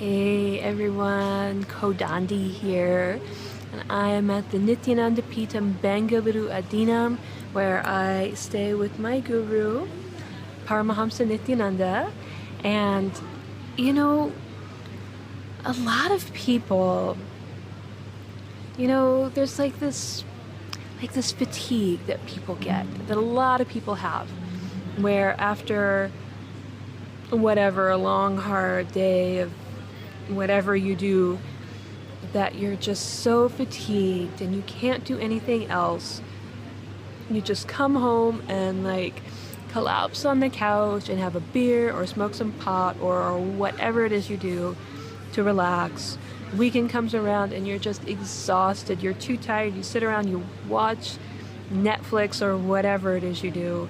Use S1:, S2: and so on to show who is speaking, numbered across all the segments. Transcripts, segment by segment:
S1: Hey everyone, Kodandi here, and I am at the Nityananda Peetham Bengaluru Adinam, where I stay with my guru, Paramahamsa Nityananda. And you know, a lot of people, there's like this fatigue that people get, that a lot of people have, where after whatever, a long hard day of whatever you do, that you're just so fatigued and you can't do anything else. You just come home and collapse on the couch and have a beer or smoke some pot or whatever it is you do to relax. Weekend comes around and you're just exhausted, you're too tired, you sit around, you watch Netflix or whatever it is you do,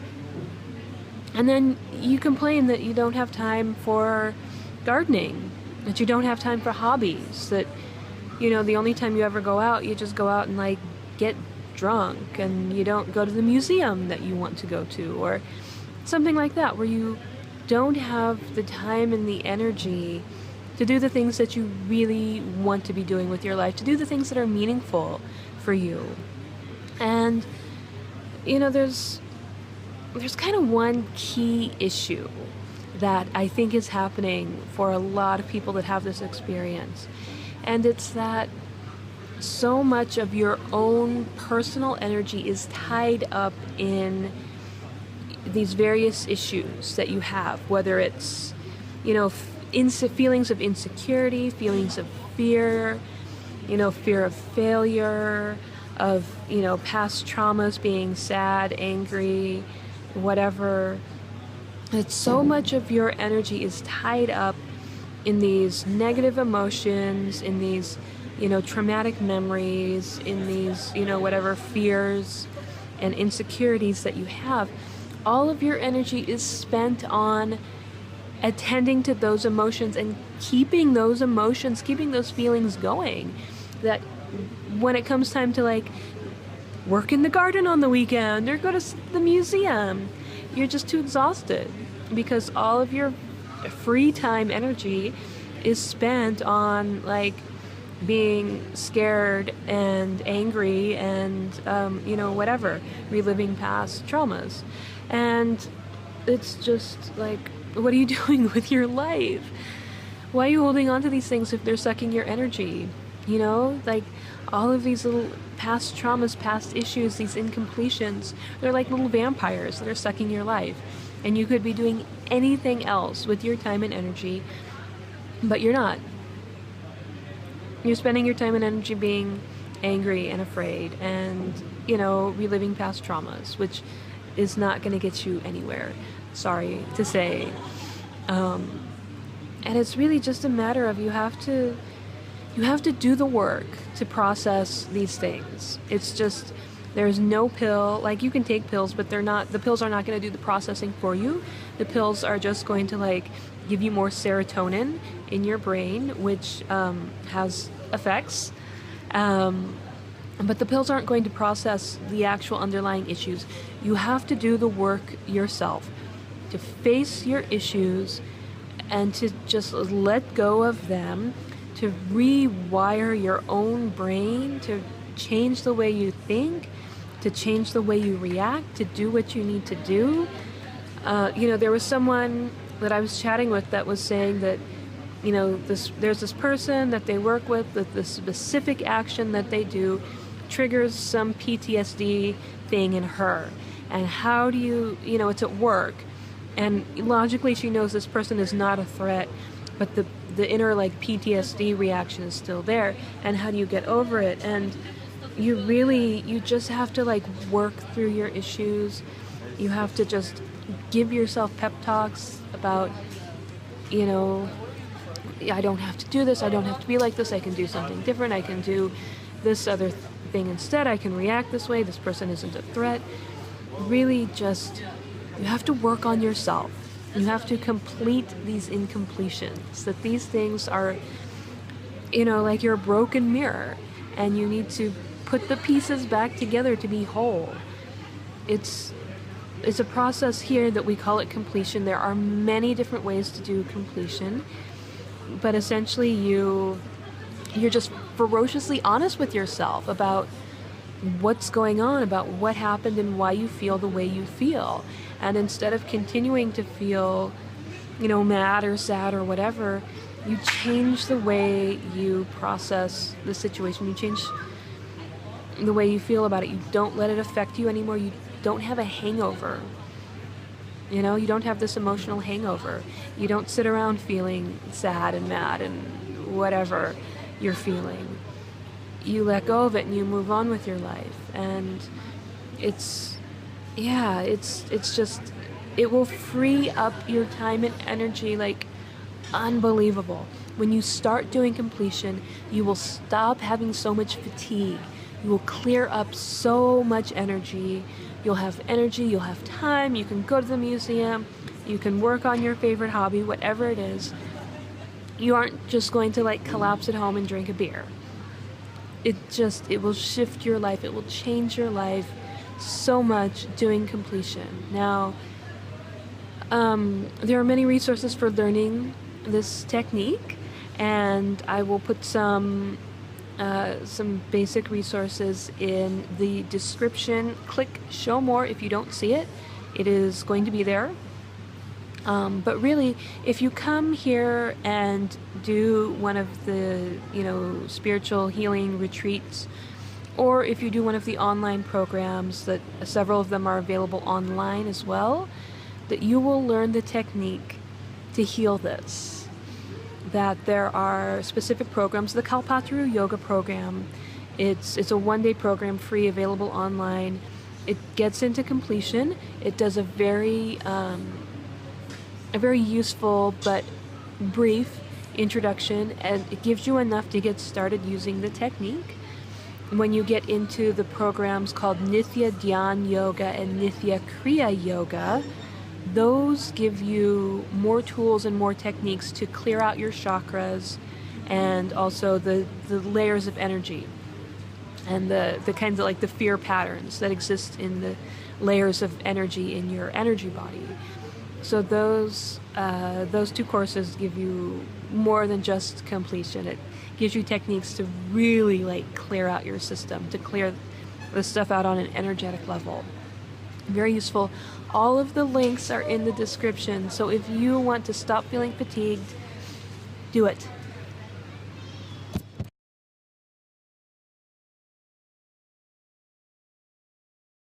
S1: and then you complain that you don't have time for gardening, that you don't have time for hobbies, that the only time you ever go out, you just go out and get drunk, and you don't go to the museum that you want to go to, or something like that, where you don't have the time and the energy to do the things that you really want to be doing with your life, to do the things that are meaningful for you. And there's kind of one key issue that I think is happening for a lot of people that have this experience. And it's that so much of your own personal energy is tied up in these various issues that you have, whether it's, feelings of insecurity, feelings of fear, fear of failure, of, past traumas, being sad, angry, whatever. It's so much of your energy is tied up in these negative emotions, in these, traumatic memories, in these, whatever fears and insecurities that you have. All of your energy is spent on attending to those emotions and keeping those emotions, keeping those feelings going. That when it comes time to work in the garden on the weekend or go to the museum, you're just too exhausted because all of your free time energy is spent on being scared and angry and whatever, reliving past traumas. And it's just what are you doing with your life? Why are you holding on to these things if they're sucking your energy? All of these little past traumas, past issues, these incompletions, they're like little vampires that are sucking your life. And you could be doing anything else with your time and energy, but you're not. You're spending your time and energy being angry and afraid and, reliving past traumas, which is not going to get you anywhere, sorry to say. And it's really just a matter of you have to do the work to process these things. It's just, there's no pill. You can take pills, but the pills are not going to do the processing for you. The pills are just going to give you more serotonin in your brain, which has effects. But the pills aren't going to process the actual underlying issues. You have to do the work yourself, to face your issues and to just let go of them, to rewire your own brain, to change the way you think, to change the way you react, to do what you need to do. There was someone that I was chatting with that was saying that, there's this person that they work with, that the specific action that they do triggers some PTSD thing in her. And how do you, it's at work. And logically she knows this person is not a threat, but the inner PTSD reaction is still there. And how do you get over it? And you just have to work through your issues. You have to just give yourself pep talks about, I don't have to do this, I don't have to be like this, I can do something different, I can do this other thing instead, I can react this way, this person isn't a threat. Really just, you have to work on yourself. You have to complete these incompletions, that these things are, you're a broken mirror, and you need to put the pieces back together to be whole. It's a process here that we call it completion. There are many different ways to do completion. but essentially you're just ferociously honest with yourself about what's going on, about what happened and why you feel the way you feel. And instead of continuing to feel, mad or sad or whatever, you change the way you process the situation. You change the way you feel about it. You don't let it affect you anymore. You don't have a hangover. You don't have this emotional hangover. You don't sit around feeling sad and mad and whatever you're feeling. You let go of it and you move on with your life. And it's just, it will free up your time and energy like unbelievable. When you start doing completion, you will stop having so much fatigue. You will clear up so much energy. You'll have energy, you'll have time, you can go to the museum, you can work on your favorite hobby, whatever it is. You aren't just going to collapse at home and drink a beer. It will shift your life. It will change your life so much doing completion. Now, there are many resources for learning this technique, and I will put some basic resources in the description. Click show more if you don't see it. It is going to be there. But really, if you come here and do one of the, spiritual healing retreats, or if you do one of the online programs, that several of them are available online as well, that you will learn the technique to heal this. That there are specific programs. The Kalpataru Yoga program, it's a one-day program, free, available online. It gets into completion. It does a very useful but brief introduction, and it gives you enough to get started using the technique. When you get into the programs called Nithya Dhyan Yoga and Nithya Kriya Yoga, those give you more tools and more techniques to clear out your chakras, and also the layers of energy and the kinds of the fear patterns that exist in the layers of energy in your energy body. So those two courses give you more than just completion. It gives you techniques to really clear out your system, to clear the stuff out on an energetic level. Very useful. All of the links are in the description. So if you want to stop feeling fatigued, do it.